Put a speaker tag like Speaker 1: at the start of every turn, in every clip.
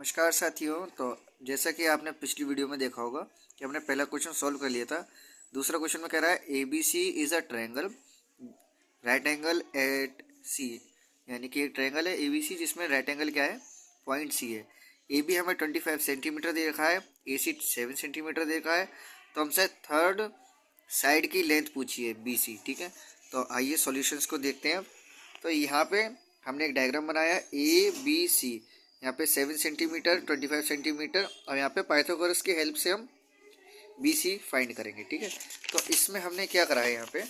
Speaker 1: नमस्कार साथियों। तो जैसा कि आपने पिछली वीडियो में देखा होगा कि हमने पहला क्वेश्चन सॉल्व कर लिया था। दूसरा क्वेश्चन में कह रहा है A B C is a triangle right angle at C, यानी कि एक ट्रायंगल है ए बी सी जिसमें राइट एंगल क्या है, पॉइंट सी है। ए बी हमें 25 सेंटीमीटर दे रखा है, ए सी 7 सेंटीमीटर दे रखा है। तो हमसे थर्ड साइड की लेंथ पूछी है बी सी, ठीक है। तो आइए सॉल्यूशंस को देखते हैं। तो यहाँ पे हमने एक डायग्राम बनाया ए बी सी, यहाँ पे 7 सेंटीमीटर 25 सेंटीमीटर, और यहाँ पे पाइथागोरस की हेल्प से हम बी सी फाइंड करेंगे, ठीक है। तो इसमें हमने क्या करा है,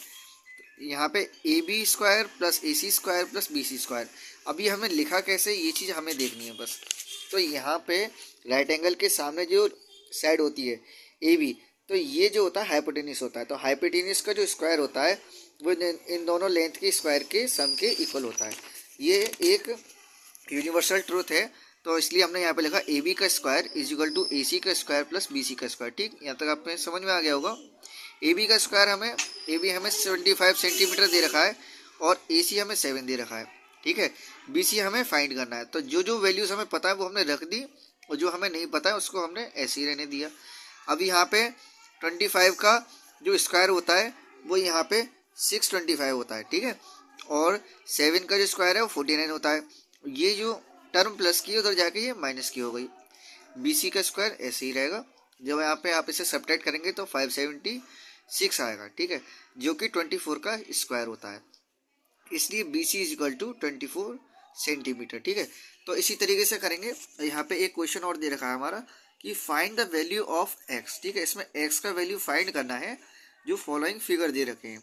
Speaker 1: यहाँ पे A B square plus A C square plus B C square. अभी हमें लिखा कैसे, ये चीज़ हमें देखनी है बस। तो यहाँ पे राइट एंगल के सामने जो साइड होती है ए बी, तो ये जो होता है हाइपोटेन्यूस होता है। तो हाइपोटेन्यूस का जो स्क्वायर होता है वो इन दोनों लेंथ के स्क्वायर के सम के इक्वल होता है। ये एक यूनिवर्सल ट्रूथ है। तो इसलिए हमने यहाँ पे लिखा ए बी का स्क्वायर इज इक्वल टू ए सी का स्क्वायर प्लस बी सी का स्क्वायर। ठीक, यहाँ तक आपको समझ में आ गया होगा। ए बी का स्क्वायर हमें 75 सेंटीमीटर दे रखा है और ए सी हमें 7 दे रखा है, ठीक है। बी सी हमें फाइंड करना है। तो जो जो वैल्यूज हमें पता है वो हमने रख दी, और जो हमें नहीं पता है उसको हमने ऐसे ही रहने दिया। अब यहाँ पे 25 का जो स्क्वायर होता है वो यहाँ पे 625 होता है, ठीक है। और 7 का जो स्क्वायर है वो 49 होता है। ये जो टर्म प्लस की उधर जाके ये माइनस की हो गई। बी सी का स्क्वायर ऐसे ही रहेगा। जब यहाँ पे आप इसे सब्ट्रैक्ट करेंगे तो 576 आएगा, ठीक है, जो कि 24 का स्क्वायर होता है। इसलिए B C is equal to 24 centimetre, ठीक है। तो इसी तरीके से करेंगे। यहाँ पे एक क्वेश्चन और दे रखा है हमारा कि find the value of x, ठीक है। इसमें एक्स का वैल्यू फाइंड करना है। जो फॉलोइंग फिगर दे रखे हैं,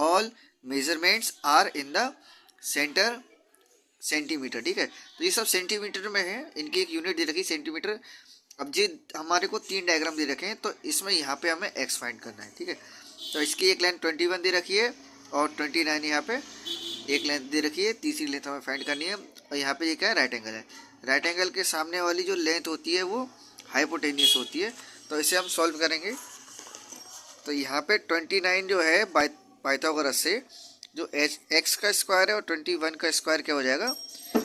Speaker 1: all measurements are in the centre centimetre, ठीक है। तो ये सब सेंटीमीटर में है, इनकी एक यूनिट दे रखी है सेंटीमीटर। अब ये हमारे को 3 डायग्राम दे रखे हैं, तो इसमें यहाँ पे हमें एक्स फाइंड करना है, ठीक है। तो इसकी एक लाइन 21 दे रखी है और 29 यहाँ पे एक लेंथ दे रखी है। तीसरी लेंथ हमें फाइंड करनी है। और यहाँ पे ये क्या है, राइट एंगल है। राइट एंगल के सामने वाली जो लेंथ होती है वो हाइपोटेन्यूस होती है। तो इसे हम सॉल्व करेंगे। तो यहाँ पे 29 जो है पाइथागोरस से जो एक्स का स्क्वायर है और 21 का स्क्वायर क्या हो जाएगा,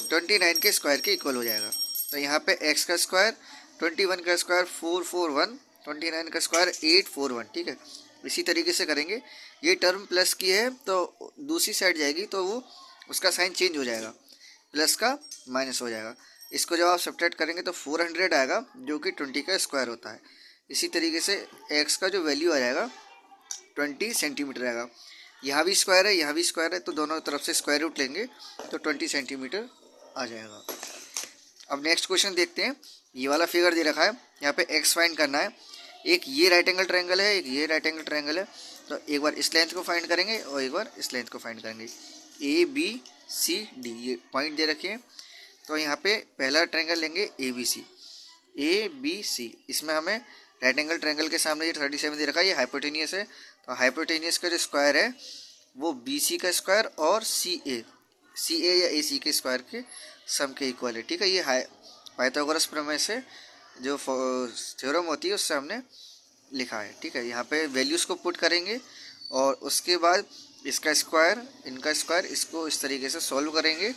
Speaker 1: 29 के स्क्वायर के इक्वल हो जाएगा। तो यहाँ पे एक्स का स्क्वायर 21 का स्क्वायर 441, 29 का स्क्वायर 841, ठीक है। इसी तरीके से करेंगे। ये टर्म प्लस की है तो दूसरी साइड जाएगी तो वो उसका साइन चेंज हो जाएगा, प्लस का माइनस हो जाएगा। इसको जब आप सब्ट्रैक्ट करेंगे तो 400 आएगा, जो कि 20 का स्क्वायर होता है। इसी तरीके से एक्स का जो वैल्यू आ जाएगा 20 सेंटीमीटर आएगा। यहाँ भी स्क्वायर है, यहाँ भी स्क्वायर है, तो दोनों तरफ से स्क्वायर रूट लेंगे तो 20 सेंटीमीटर आ जाएगा। अब नेक्स्ट क्वेश्चन देखते हैं। ये वाला फिगर दे रखा है, यहाँ पे एक्स फाइंड करना है। एक ये राइट एंगल ट्रायंगल है, एक ये राइट एंगल ट्रायंगल है। तो एक बार इस लेंथ को फाइंड करेंगे और एक बार इस लेंथ को फाइंड करेंगे। ए बी सी डी ये पॉइंट दे रखे हैं। तो यहाँ पे पहला ट्रायंगल लेंगे ए बी सी। ए बी सी इसमें हमें राइट एंगल ट्रायंगल के सामने ये 37 दे रखा है, ये हाइपोटेनियस है। तो हाइपोटेनियस का जो स्क्वायर है वो बी सी का स्क्वायर और सी ए या ए सी के स्क्वायर के सम के इक्वल है, ठीक है। ये पाइथागोरस प्रमेय से जो थ्योरम होती है उससे हमने लिखा है, ठीक है। यहाँ पे वैल्यूज़ को पुट करेंगे और उसके बाद इसका स्क्वायर इनका स्क्वायर, इसको इस तरीके से सॉल्व करेंगे।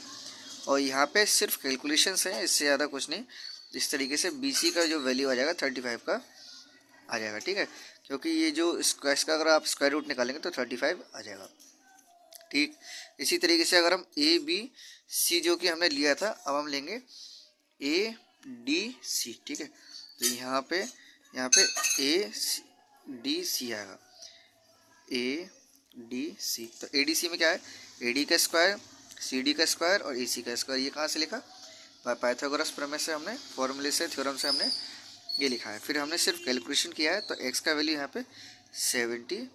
Speaker 1: और यहाँ पे सिर्फ कैलकुलेशंस हैं, इससे ज़्यादा कुछ नहीं। इस तरीके से बी सी का जो वैल्यू आ जाएगा 35 का आ जाएगा, ठीक है। क्योंकि ये जो इसका अगर आप स्क्वायर रूट निकालेंगे तो 35 आ जाएगा, ठीक। इसी तरीके से अगर हम ए बी सी जो कि हमने लिया था, अब हम लेंगे ए डी सी, ठीक है। तो यहाँ पे ए डी सी आएगा, ए डी सी। तो ए डी सी में क्या है, ए डी का स्क्वायर, सी डी का स्क्वायर और ए सी का स्क्वायर। ये कहाँ से लिखा, पाइथागोरस प्रमेय से हमने, फॉर्मूले से, थ्योरम से हमने ये लिखा है। फिर हमने सिर्फ कैलकुलेशन किया है। तो एक्स का वैल्यू यहाँ पे 70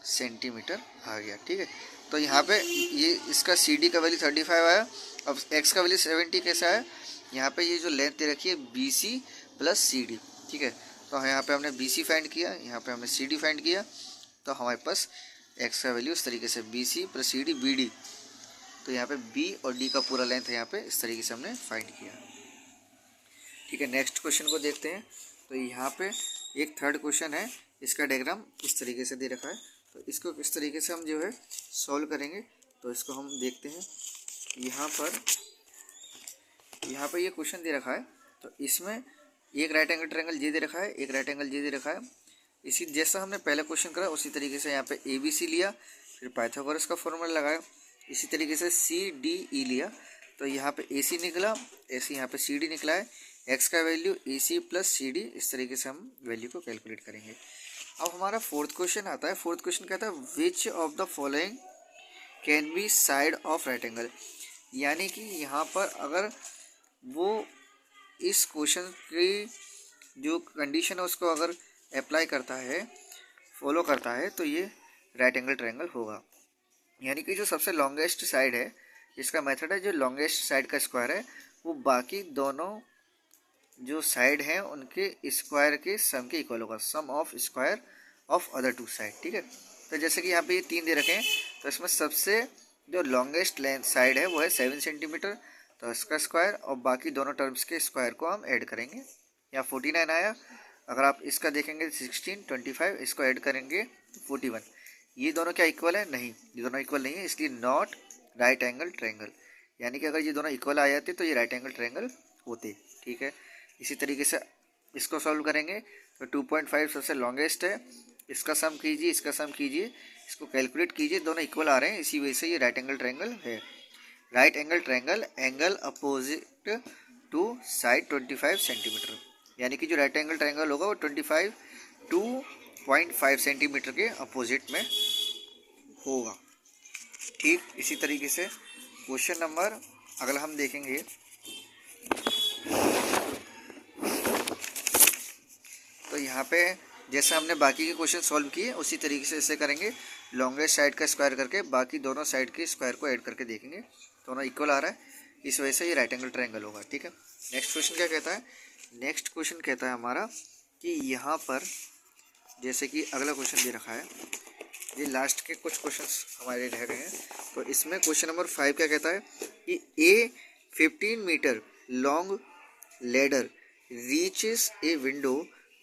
Speaker 1: सेंटीमीटर आ गया, ठीक है। तो यहाँ पे ये इसका सी डी का वैल्यू 35 आया। अब एक्स का वैल्यू 70 कैसा है, यहाँ पे ये जो लेंथ दे रखी है B C plus C D, ठीक है। तो यहाँ पे हमने बी सी फाइंड किया, यहाँ पे हमने सी डी फाइंड किया। तो हमारे पास एक्स का वैल्यू इस तरीके से B C plus C D B D. तो यहाँ पे बी और डी का पूरा लेंथ है, यहाँ पे इस तरीके से हमने फाइंड किया, ठीक है। नेक्स्ट क्वेश्चन को देखते हैं। तो यहाँ पे एक थर्ड क्वेश्चन है, इसका डायग्राम इस तरीके से दे रखा है। तो इसको किस तरीके से हम जो है सॉल्व करेंगे, तो इसको हम देखते हैं। यहाँ पर ये क्वेश्चन दे रखा है तो इसमें एक राइट एंगल ट्रायंगल ये दे रखा है, एक राइट एंगल ये दे रखा है। इसी जैसा हमने पहला क्वेश्चन करा उसी तरीके से यहाँ पे ए बी सी लिया, फिर पाइथागोरस का फॉर्मूला लगाया, इसी तरीके से सी डी ई लिया। तो यहाँ पे ए सी निकला, ऐसे यहाँ पे सी डी निकला है, एक्स का वैल्यू ए सी प्लस सी डी, इस तरीके से हम वैल्यू को कैलकुलेट करेंगे। अब हमारा फोर्थ क्वेश्चन आता है। फोर्थ क्वेश्चन कहता है which of the following can be side of right angle, यानी कि यहाँ पर अगर वो इस क्वेश्चन की जो कंडीशन है उसको अगर अप्लाई करता है, फॉलो करता है, तो ये राइट एंगल ट्रायंगल होगा। यानी कि जो सबसे लॉन्गेस्ट साइड है, इसका मेथड है जो लॉन्गेस्ट साइड का स्क्वायर है वो बाकी दोनों जो साइड हैं उनके स्क्वायर के सम के इक्वल होगा, sum of square of other two side. ठीक है, तो जैसे कि यहाँ पे ये 3 दे रखे हैं, तो इसमें सबसे जो लॉन्गेस्ट लेंथ साइड है वो है 7 सेंटीमीटर, तो इसका स्क्वायर और बाकी दोनों टर्म्स के स्क्वायर को हम ऐड करेंगे। यहाँ 49 आया, अगर आप इसका देखेंगे 16, 25, इसको ऐड करेंगे तो 41। ये दोनों क्या इक्वल है? नहीं, ये दोनों इक्वल नहीं है, इसलिए नॉट राइट एंगल ट्रायंगल। यानी कि अगर ये दोनों इक्वल आ जाते तो ये राइट एंगल ट्रायंगल होते। ठीक है, इसी तरीके से इसको सॉल्व करेंगे तो 2.5 सबसे लॉन्गेस्ट है, इसका सम कीजिए, इसका सम कीजिए, इसको कैलकुलेट कीजिए, दोनों इक्वल आ रहे हैं, इसी वजह से ये राइट एंगल ट्रायंगल है। Right angle triangle, angle opposite to side 25 centimetre, यानी कि जो राइट एंगल ट्रायंगल होगा वो 25 2.5 सेंटीमीटर के अपोजिट में होगा। ठीक, इसी तरीके से क्वेश्चन नंबर अगला हम देखेंगे। तो यहाँ पे जैसे हमने बाकी के क्वेश्चन सॉल्व किए उसी तरीके से इसे करेंगे, लॉन्गेस्ट साइड का स्क्वायर करके बाकी दोनों साइड के स्क्वायर को ऐड करके देखेंगे, दोनों इक्वल आ रहा है, इस वजह से ये राइट एंगल ट्रायंगल होगा। ठीक है, नेक्स्ट क्वेश्चन क्या कहता है? नेक्स्ट क्वेश्चन कहता है हमारा कि यहाँ पर जैसे कि अगला क्वेश्चन दे रखा है, ये लास्ट के कुछ क्वेश्चंस हमारे रह गए हैं। तो इसमें क्वेश्चन नंबर 5 क्या कहता है कि a 15 metre long ladder reaches a window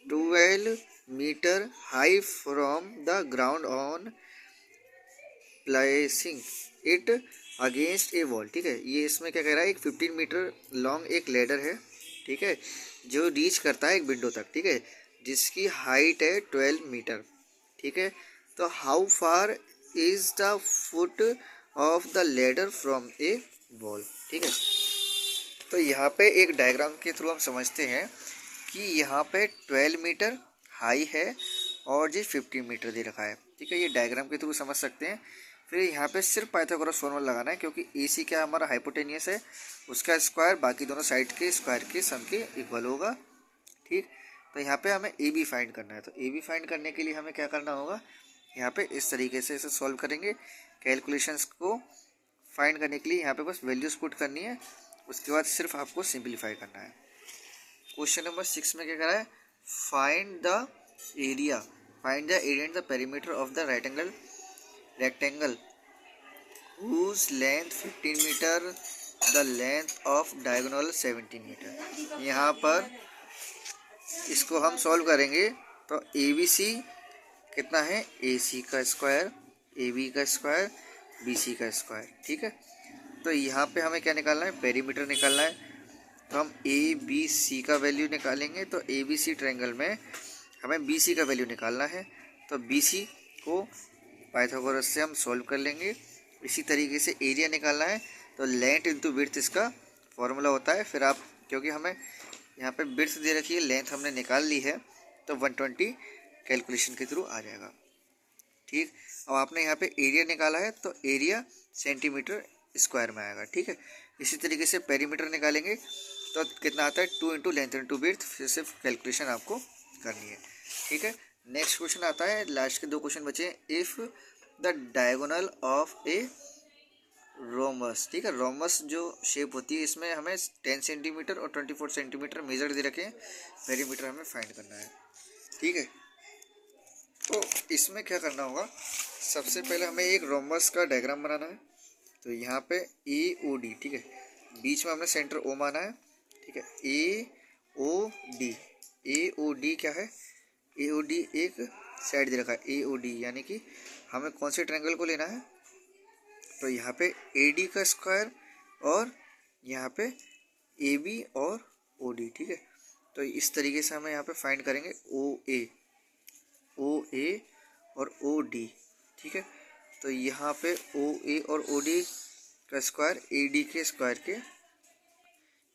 Speaker 1: 12 metre high from the ground on placing it against a wall. ठीक है, ये इसमें क्या कह रहा है, एक 15 मीटर लॉन्ग एक लेडर है, ठीक है, जो रीच करता है एक विंडो तक, ठीक है, जिसकी हाइट है 12 मीटर। ठीक है, तो how far is the foot of the ladder from A wall. ठीक है, तो यहाँ पे एक डायग्राम के थ्रू हम समझते हैं कि यहाँ पे 12 मीटर हाई है और ये 15 मीटर दे रखा है। ठीक है, ये डायग्राम के थ्रू समझ सकते हैं। फिर यहाँ पे सिर्फ पाइथागोरस फॉर्मूला लगाना है, क्योंकि ए सी क्या हमारा हाइपोटेनियस है, उसका स्क्वायर बाकी दोनों साइड के स्क्वायर के सम के इक्वल होगा। ठीक, तो यहाँ पे हमें ए बी फाइंड करना है। तो ए बी फाइंड करने के लिए हमें क्या करना होगा, यहाँ पे इस तरीके से इसे सॉल्व करेंगे। कैलकुलेशंस को फाइंड करने के लिए यहाँ पे बस वैल्यूज पुट करनी है, उसके बाद सिर्फ आपको सिंप्लीफाई करना है। क्वेश्चन नंबर 6 में क्या कर रहा है, find the area and the perimeter of the rectangle whose length 15 metre, the length of diagonal 17 metre. यहाँ पर इसको हम सॉल्व करेंगे तो ए बी सी कितना है, ए सी का स्क्वायर, ए बी का स्क्वायर, बी सी का स्क्वायर। ठीक है, तो यहाँ पे हमें क्या निकालना है, पेरीमीटर निकालना है। तो हम ए बी सी का वैल्यू निकालेंगे, तो ए बी सी ट्रायंगल में हमें बी सी का वैल्यू निकालना है, तो बी सी को पाइथागोरस से हम सॉल्व कर लेंगे। इसी तरीके से एरिया निकालना है, तो लेंथ इंटू विड्थ इसका फॉर्मूला होता है। फिर आप, क्योंकि हमें यहाँ पे विड्थ दे रखी है, लेंथ हमने निकाल ली है, तो 120 कैलकुलेशन के थ्रू आ जाएगा। ठीक, अब आपने यहाँ पे एरिया निकाला है, तो एरिया सेंटीमीटर स्क्वायर में आएगा। ठीक है, इसी तरीके से पेरीमीटर निकालेंगे तो कितना आता है, 2 इंटू लेंथ इंटू विड्थ, फिर सिर्फ कैलकुलेशन आपको करनी है। ठीक है, नेक्स्ट क्वेश्चन आता है, लास्ट के 2 क्वेश्चन बचे हैं। If the diagonal of A rhombus, ठीक है, रोमस जो शेप होती है इसमें हमें 10 सेंटीमीटर और 24 सेंटीमीटर मेजर दे रखे हैं, पेरीमीटर हमें फाइंड करना है। ठीक है, तो इसमें क्या करना होगा, सबसे पहले हमें एक रोमस का डायग्राम बनाना है। तो यहाँ पे ए ओ डी, ठीक है, बीच में हमने सेंटर ओ माना है। ठीक है, ए ओ डी क्या है, ए ओ डी एक साइड दे रखा है, ए ओ डी, यानी कि हमें कौन से ट्रायंगल को लेना है, तो यहाँ पे ए डी का स्क्वायर और यहाँ पे ए बी और ओ डी, ठीक है। तो इस तरीके से हमें यहाँ पे फाइंड करेंगे ओ ए और ओ डी, ठीक है। तो यहाँ पे ओ ए और ओ डी का स्क्वायर ए डी के स्क्वायर के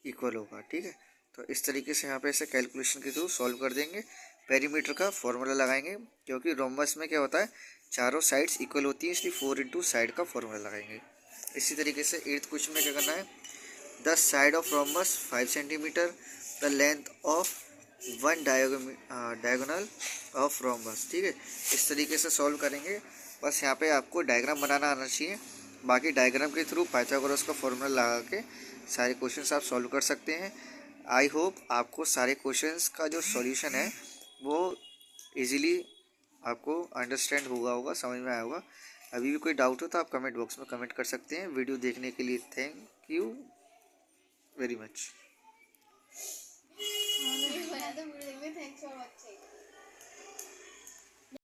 Speaker 1: इक्वल होगा, ठीक है। तो इस तरीके से यहाँ पे ऐसे कैलकुलेशन के थ्रू सॉल्व कर देंगे। पेरीमीटर का फॉर्मूला लगाएंगे, क्योंकि रोम्बस में क्या होता है, चारों साइड्स इक्वल होती हैं, इसलिए 4 इंटू साइड का फॉर्मूला लगाएंगे। इसी तरीके से 8th क्वेश्चन में क्या करना है, the side of rhombus 5 centimetre, the length of one diagonal of rhombus, ठीक है। इस तरीके से सॉल्व करेंगे। बस यहाँ पे आपको डायग्राम बनाना आना चाहिए, बाकी डायग्राम के थ्रू पाइथागोरस का फॉर्मूला लगा के सारे क्वेश्चंस आप सॉल्व कर सकते हैं। आई होप आपको सारे क्वेश्चंस का जो सॉल्यूशन है वो इजीली आपको अंडरस्टैंड होगा, समझ में आया होगा। अभी भी कोई डाउट हो तो आप कमेंट बॉक्स में कमेंट कर सकते हैं। वीडियो देखने के लिए थैंक यू वेरी मच।